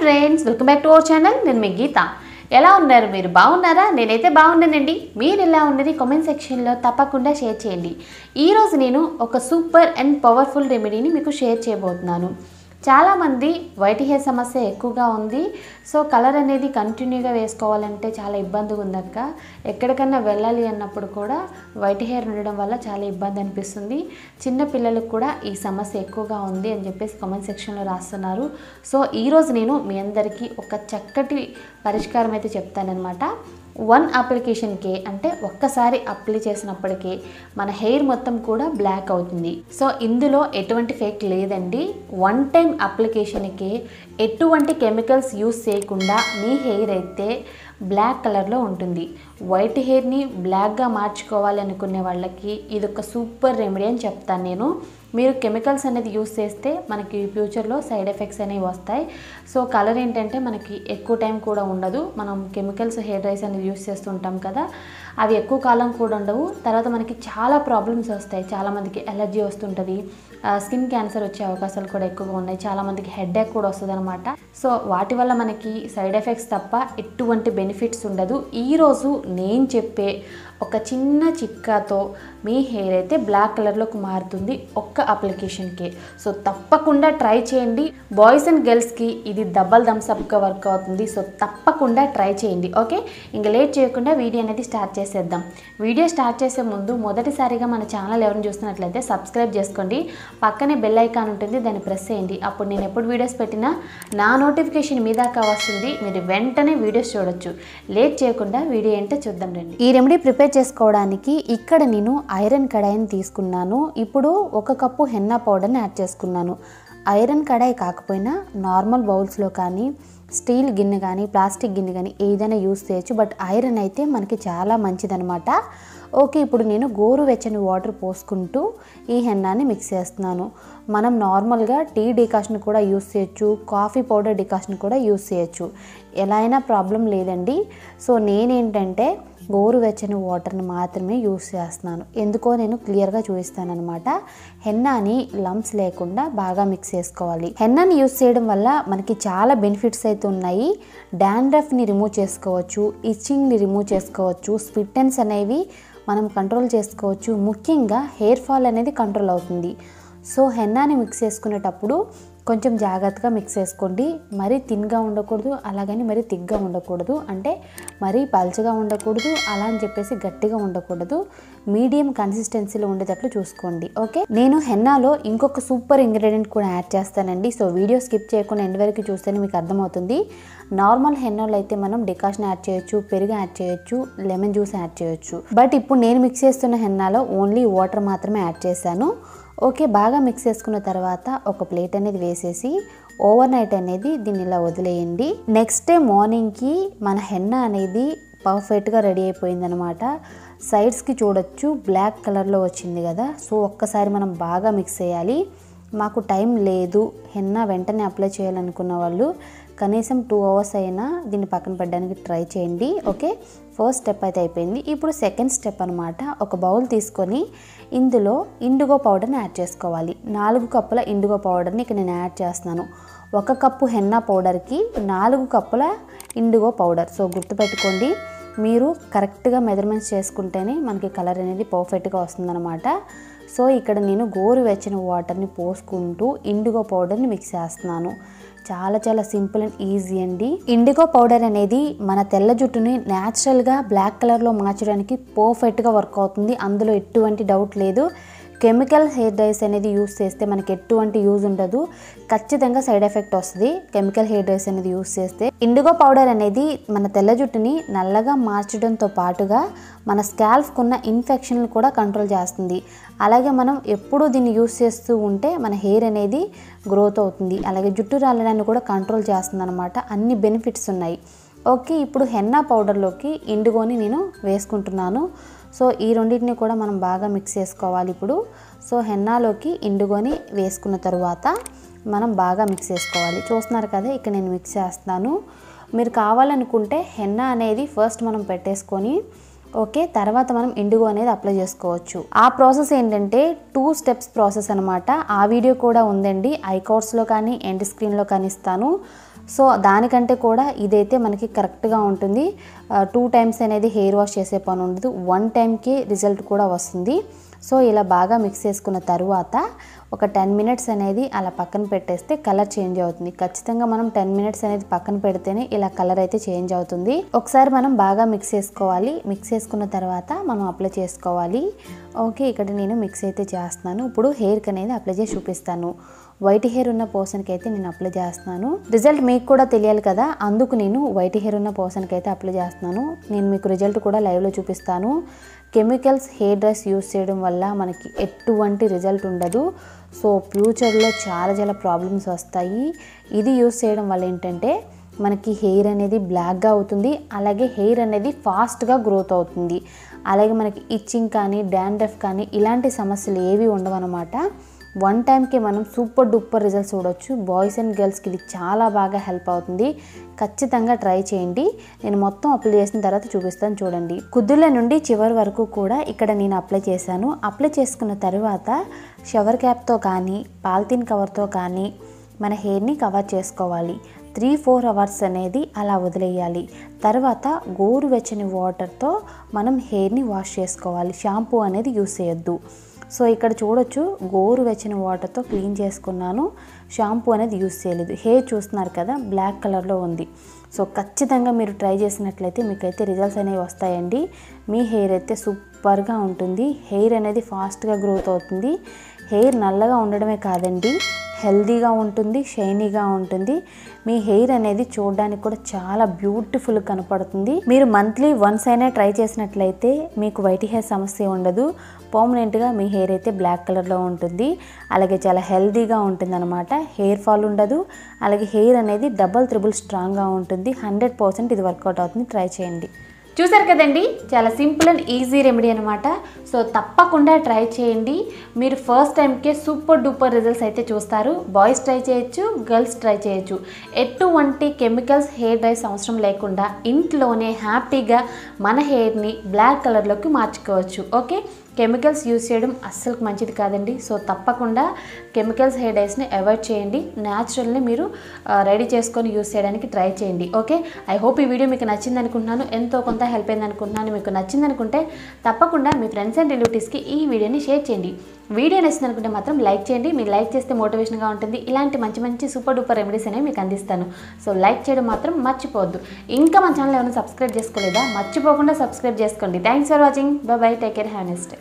Friends, welcome back to our channel. నేను మీ గీత. ఎలా ఉన్నారు? మీరు బాగున్నారా? నేనైతే బాగున్నానండి. మీరు ఎలా ఉన్నది కామెంట్ సెక్షన్లో తప్పకుండా షేర్ చేయండి. ఈరోజు నేను ఒక సూపర్ అండ్ పవర్ఫుల్ రెమెడీని మీకు షేర్ చేయబోతున్నాను. చాలామంది వైట్ హెయిర్ సమస్య ఎక్కువగా ఉంది. సో కలర్ అనేది కంటిన్యూగా వేసుకోవాలంటే చాలా ఇబ్బందిగా ఉందక్క. ఎక్కడికన్నా వెళ్ళాలి అన్నప్పుడు కూడా వైట్ హెయిర్ ఉండడం వల్ల చాలా ఇబ్బంది అనిపిస్తుంది. చిన్న పిల్లలకు కూడా ఈ సమస్య ఎక్కువగా ఉంది అని చెప్పేసి కామెంట్ సెక్షన్లో రాస్తున్నారు. సో ఈరోజు నేను మీ అందరికీ ఒక చక్కటి పరిష్కారం అయితే చెప్తానన్నమాట. వన్ అప్లికేషన్కే అంటే ఒక్కసారి అప్లై చేసినప్పటికీ మన హెయిర్ మొత్తం కూడా బ్లాక్ అవుతుంది. సో ఇందులో ఎటువంటి ఫేక్ లేదండి. వన్ టైం అప్లికేషన్కి ఎటువంటి కెమికల్స్ యూస్ చేయకుండా మీ హెయిర్ అయితే బ్లాక్ కలర్లో ఉంటుంది. వైట్ హెయిర్ని బ్లాక్గా మార్చుకోవాలి అనుకునే వాళ్ళకి ఇది ఒక సూపర్ రెమెడీ అని చెప్తాను నేను. మీరు కెమికల్స్ అనేది యూస్ చేస్తే మనకి ఫ్యూచర్లో సైడ్ ఎఫెక్ట్స్ అనేవి వస్తాయి. సో కలర్ ఏంటంటే మనకి ఎక్కువ టైం కూడా ఉండదు. మనం కెమికల్స్ హెయిర్ డ్రైస్ అనేది యూస్ చేస్తుంటాం కదా, అవి ఎక్కువ కాలం కూడా ఉండవు. తర్వాత మనకి చాలా ప్రాబ్లమ్స్ వస్తాయి. చాలామందికి ఎలర్జీ వస్తుంటుంది, స్కిన్ క్యాన్సర్ వచ్చే అవకాశాలు కూడా ఎక్కువగా ఉన్నాయి. చాలామందికి హెడేక్ కూడా వస్తుంది అనమాట. సో వాటి వల్ల మనకి సైడ్ ఎఫెక్ట్స్ తప్ప ఎటువంటి బెనిఫిట్స్ ఉండదు. ఈరోజు నేను చెప్పే ఒక చిన్న చిట్కాతో మీ హెయిర్ అయితే బ్లాక్ కలర్లోకి మారుతుంది ఒక్క అప్లికేషన్కి. సో తప్పకుండా ట్రై చేయండి. బాయ్స్ అండ్ గర్ల్స్కి ఇది డబల్ థమ్స్ అప్గా వర్క్ అవుతుంది. సో తప్పకుండా ట్రై చేయండి. ఓకే, ఇంకా లేట్ చేయకుండా వీడియో అనేది స్టార్ట్ చేసేద్దాం. వీడియో స్టార్ట్ చేసే ముందు మొదటిసారిగా మన ఛానల్ ఎవరిని చూస్తున్నట్లయితే సబ్స్క్రైబ్ చేసుకోండి. పక్కనే బెల్ ఐకాన్ ఉంటుంది, దాన్ని ప్రెస్ చేయండి. అప్పుడు నేను ఎప్పుడు వీడియోస్ పెట్టినా నా నోటిఫికేషన్ మీ దాకా వస్తుంది. మీరు వెంటనే వీడియోస్ చూడొచ్చు. లేట్ చేయకుండా వీడియో ఏంటో చూద్దాం రండి. ఈ రెమెడీ ప్రిపేర్ చేసుకోవడానికి ఇక్కడ నేను ఐరన్ కడాయిని తీసుకున్నాను. ఇప్పుడు 1 కప్పు హెన్నా పౌడర్ని యాడ్ చేసుకున్నాను. ఐరన్ కడాయి కాకపోయినా నార్మల్ బౌల్స్లో కానీ స్టీల్ గిన్నె కానీ ప్లాస్టిక్ గిన్నె కానీ ఏదైనా యూస్ చేయొచ్చు. బట్ ఐరన్ అయితే మనకి చాలా మంచిదనమాట. ఓకే, ఇప్పుడు నేను గోరువెచ్చని వాటర్ పోసుకుంటూ ఈ హెన్నాని మిక్స్ చేస్తున్నాను. మనం నార్మల్గా టీ డికాషన్ కూడా యూస్ చేయొచ్చు, కాఫీ పౌడర్ డికాషన్ కూడా యూస్ చేయొచ్చు. ఎలా అయినా ప్రాబ్లం లేదండి. సో నేనేంటంటే గోరువెచ్చని వాటర్ని మాత్రమే యూస్ చేస్తున్నాను. ఎందుకో నేను క్లియర్గా చూపిస్తాను అనమాట. హెన్నాని లంప్స్ లేకుండా బాగా మిక్స్ చేసుకోవాలి. హెన్నాని యూస్ చేయడం వల్ల మనకి చాలా బెనిఫిట్స్ అయితే ఉన్నాయి. డాండ్రఫ్ని రిమూవ్ చేసుకోవచ్చు, ఇచ్చింగ్ని రిమూవ్ చేసుకోవచ్చు, స్ప్లిట్ ఎండ్స్ అనేవి మనం కంట్రోల్ చేసుకోవచ్చు. ముఖ్యంగా హెయిర్ ఫాల్ అనేది కంట్రోల్ అవుతుంది. సో హెన్నాని మిక్స్ చేసుకునేటప్పుడు కొంచెం జాగ్రత్తగా మిక్స్ చేసుకోండి. మరీ థిన్గా ఉండకూడదు, అలాగని మరీ థిక్గా ఉండకూడదు. అంటే మరీ పల్చగా ఉండకూడదు, అలా అని చెప్పేసి గట్టిగా ఉండకూడదు. మీడియం కన్సిస్టెన్సీలో ఉండేటట్లు చూసుకోండి. ఓకే, నేను హెన్నాలో ఇంకొక సూపర్ ఇంగ్రీడియంట్ కూడా యాడ్ చేస్తానండి. సో వీడియో స్కిప్ చేయకుండా ఎండ్ వరకు చూస్తేనే మీకు అర్థమవుతుంది. నార్మల్ హెన్నాలో అయితే మనం డికాషన్ యాడ్ చేయొచ్చు, పెరుగు యాడ్ చేయొచ్చు, లెమన్ జ్యూస్ యాడ్ చేయొచ్చు. బట్ ఇప్పుడు నేను మిక్స్ చేస్తున్న హెన్నాలో ఓన్లీ వాటర్ మాత్రమే యాడ్ చేశాను. ఓకే, బాగా మిక్స్ చేసుకున్న తర్వాత ఒక ప్లేట్ అనేది వేసేసి ఓవర్ నైట్ అనేది దీన్ని ఇలా వదిలేయండి. నెక్స్ట్ డే మార్నింగ్కి మన హెన్నా అనేది పర్ఫెక్ట్గా రెడీ అయిపోయిందనమాట. సైడ్స్కి చూడొచ్చు బ్లాక్ కలర్లో వచ్చింది కదా. సో ఒక్కసారి మనం బాగా మిక్స్ చేయాలి. మాకు టైం లేదు, హెన్నా వెంటనే అప్లై చేయాలనుకున్న వాళ్ళు కనీసం 2 అవర్స్ అయినా దీన్ని పక్కన పెట్టడానికి ట్రై చేయండి. ఓకే, ఫస్ట్ స్టెప్ అయితే అయిపోయింది. ఇప్పుడు సెకండ్ స్టెప్ అనమాట. ఒక బౌల్ తీసుకొని ఇందులో ఇండిగో పౌడర్ని యాడ్ చేసుకోవాలి. 4 కప్పుల ఇండిగో పౌడర్ని ఇక్కడ నేను యాడ్ చేస్తున్నాను. 1 కప్పు హెన్నా పౌడర్కి 4 కప్పుల ఇండిగో పౌడర్. సో గుర్తుపెట్టుకోండి, మీరు కరెక్ట్గా మెజర్మెంట్స్ చేసుకుంటేనే మనకి కలర్ అనేది పర్ఫెక్ట్గా వస్తుందన్నమాట. సో ఇక్కడ నేను గోరువెచ్చని వాటర్ని పోసుకుంటూ ఇండిగో పౌడర్ని మిక్స్ చేస్తున్నాను. చాలా చాలా సింపుల్ అండ్ ఈజీ అండి. ఇండిగో పౌడర్ అనేది మన తెల్ల జుట్టుని న్యాచురల్గా బ్లాక్ కలర్లో మార్చడానికి పర్ఫెక్ట్గా వర్క్ అవుతుంది. అందులో ఎటువంటి డౌట్ లేదు. కెమికల్ హెయిర్ డ్రైస్ అనేది యూస్ చేస్తే మనకి ఎటువంటి యూజ్ ఉండదు, ఖచ్చితంగా సైడ్ ఎఫెక్ట్ వస్తుంది కెమికల్ హెయిర్ డ్రైస్ అనేది యూస్ చేస్తే. ఇండిగో పౌడర్ అనేది మన తెల్ల జుట్టుని నల్లగా మార్చడంతో పాటుగా మన స్కాల్ఫ్కి ఉన్న ఇన్ఫెక్షన్లు కూడా కంట్రోల్ చేస్తుంది. అలాగే మనం ఎప్పుడూ దీన్ని యూస్ చేస్తూ ఉంటే మన హెయిర్ అనేది గ్రోత్ అవుతుంది. అలాగే జుట్టు రాలడాన్ని కూడా కంట్రోల్ చేస్తుంది అనమాట. అన్ని బెనిఫిట్స్ ఉన్నాయి. ఓకే, ఇప్పుడు హెన్నా పౌడర్లోకి ఇండిగోని నేను వేసుకుంటున్నాను. సో ఈ రెండింటిని కూడా మనం బాగా మిక్స్ చేసుకోవాలి ఇప్పుడు. సో హెన్నాలోకి ఇండిగోని వేసుకున్న తర్వాత మనం బాగా మిక్స్ చేసుకోవాలి. చూస్తున్నారు కదా, ఇక్కడ నేను మిక్స్ చేస్తున్నాను. మీరు కావాలనుకుంటే హెన్నా అనేది ఫస్ట్ మనం పెట్టేసుకొని ఓకే, తర్వాత మనం ఇండిగో అనేది అప్లై చేసుకోవచ్చు. ఆ ప్రాసెస్ ఏంటంటే 2 స్టెప్స్ ప్రాసెస్ అనమాట. ఆ వీడియో కూడా ఉందండి, ఐ కార్డ్స్లో కానీ ఎండ్ స్క్రీన్లో కానీ ఇస్తాను. సో దానికంటే కూడా ఇదైతే మనకి కరెక్ట్గా ఉంటుంది. 2 టైమ్స్ అనేది హెయిర్ వాష్ చేసే పని ఉండదు, 1 టైంకి రిజల్ట్ కూడా వస్తుంది. సో ఇలా బాగా మిక్స్ చేసుకున్న తర్వాత ఒక 10 మినిట్స్ అనేది అలా పక్కన పెట్టేస్తే కలర్ చేంజ్ అవుతుంది. ఖచ్చితంగా మనం 10 మినిట్స్ అనేది పక్కన పెడితేనే ఇలా కలర్ అయితే చేంజ్ అవుతుంది. ఒకసారి మనం బాగా మిక్స్ చేసుకోవాలి. మిక్స్ చేసుకున్న తర్వాత మనం అప్లై చేసుకోవాలి. ఓకే, ఇక్కడ నేను మిక్స్ అయితే చేస్తున్నాను. ఇప్పుడు హెయిర్కి అనేది అప్లై చేసి చూపిస్తాను. వైట్ హెయిర్ ఉన్న పర్సన్కి అయితే నేను అప్లై చేస్తున్నాను. రిజల్ట్ మీకు కూడా తెలియాలి కదా, అందుకు నేను వైట్ హెయిర్ ఉన్న పర్సన్కి అయితే అప్లై చేస్తున్నాను. నేను మీకు రిజల్ట్ కూడా లైవ్లో చూపిస్తాను. కెమికల్స్ హెయిర్ డ్రైస్ యూస్ చేయడం వల్ల మనకి ఎటువంటి రిజల్ట్ ఉండదు. సో ఫ్యూచర్లో చాలా ప్రాబ్లమ్స్ వస్తాయి. ఇది యూస్ చేయడం వల్ల ఏంటంటే మనకి హెయిర్ అనేది బ్లాక్గా అవుతుంది, అలాగే హెయిర్ అనేది ఫాస్ట్గా గ్రోత్ అవుతుంది. అలాగే మనకి ఇచ్చింగ్ కానీ డాండ్రఫ్ కానీ ఇలాంటి సమస్యలు ఏవి ఉండవన్నమాట. 1 టైంకి మనం సూపర్ డూపర్ రిజల్ట్స్ చూడొచ్చు. బాయ్స్ అండ్ గర్ల్స్కి ఇది చాలా బాగా హెల్ప్ అవుతుంది. ఖచ్చితంగా ట్రై చేయండి. నేను మొత్తం అప్లై చేసిన తర్వాత చూపిస్తాను చూడండి. కుదుళ్ళ నుండి చివరి వరకు కూడా ఇక్కడ నేను అప్లై చేశాను. అప్లై చేసుకున్న తర్వాత షవర్ క్యాప్తో కానీ పాలిథిన్ కవర్తో కానీ మన హెయిర్ని కవర్ చేసుకోవాలి. 3-4 అవర్స్ అనేది అలా వదిలేయాలి. తర్వాత గోరువెచ్చని వాటర్తో మనం హెయిర్ని వాష్ చేసుకోవాలి. షాంపూ అనేది యూస్ చేయొద్దు. సో ఇక్కడ చూడొచ్చు, గోరువెచ్చని వాటర్తో క్లీన్ చేసుకున్నాను. షాంపూ అనేది యూస్ చేయలేదు. హెయిర్ చూస్తున్నారు కదా, బ్లాక్ కలర్లో ఉంది. సో ఖచ్చితంగా మీరు ట్రై చేసినట్లయితే మీకైతే రిజల్ట్స్ అనేవి వస్తాయండి. మీ హెయిర్ అయితే సూపర్గా ఉంటుంది. హెయిర్ అనేది ఫాస్ట్గా గ్రోత్ అవుతుంది. హెయిర్ నల్లగా ఉండడమే కాదండి, హెల్దీగా ఉంటుంది, షైనీగా ఉంటుంది. మీ హెయిర్ అనేది చూడడానికి కూడా చాలా బ్యూటిఫుల్ కనపడుతుంది. మీరు మంత్లీ వన్స్ అయినా ట్రై చేసినట్లయితే మీకు వైట్ హెయిర్ సమస్య ఉండదు. పర్మనెంట్గా మీ హెయిర్ అయితే బ్లాక్ కలర్లో ఉంటుంది. అలాగే చాలా హెల్దీగా ఉంటుంది అనమాట. హెయిర్ ఫాల్ ఉండదు. అలాగే హెయిర్ అనేది డబల్ త్రిబుల్ స్ట్రాంగ్గా ఉంటుంది. 100% ఇది వర్కౌట్ అవుతుంది. ట్రై చేయండి. చూసారు కదండి, చాలా సింపుల్ అండ్ ఈజీ రెమెడీ అనమాట. సో తప్పకుండా ట్రై చేయండి. మీరు ఫస్ట్ టైంకే సూపర్ డూపర్ రిజల్ట్స్ అయితే చూస్తారు. బాయ్స్ ట్రై చేయొచ్చు, గర్ల్స్ ట్రై చేయొచ్చు. ఎటువంటి కెమికల్స్ హెయిర్ డ్రైస్ అవసరం లేకుండా ఇంట్లోనే హ్యాపీగా మన హెయిర్ని బ్లాక్ కలర్లోకి మార్చుకోవచ్చు. ఓకే, కెమికల్స్ యూస్ చేయడం అస్సలు మంచిది కాదండి. సో తప్పకుండా కెమికల్స్ హెయిర్ డైస్ని అవాయిడ్ చేయండి. న్యాచురల్ని మీరు రెడీ చేసుకొని యూస్ చేయడానికి ట్రై చేయండి. ఓకే, ఐ హోప్ ఈ వీడియో మీకు నచ్చింది అనుకుంటున్నాను. ఎంతో కొంత హెల్ప్ అయింది అనుకుంటున్నాను. మీకు నచ్చింది అనుకుంటే తప్పకుండా మీ ఫ్రెండ్స్ అండ్ రిలేటివ్స్కి ఈ వీడియోని షేర్ చేయండి. వీడియో నచ్చింది అనుకుంటే మాత్రం లైక్ చేయండి. మీరు లైక్ చేస్తే మోటివేషన్గా ఉంటుంది. ఇలాంటి మంచి సూపర్ డూపర్ రెమెడీస్ అనేవి మీకు అందిస్తాను. సో లైక్ చేయడం మాత్రం మర్చిపోవద్దు. ఇంకా మన ఛానల్ ఏమైనా సబ్స్క్రైబ్ చేసుకోలేదా, మర్చిపోకుండా సబ్స్క్రైబ్ చేసుకోండి. Thanks for watching. By by, take care, have a nice day.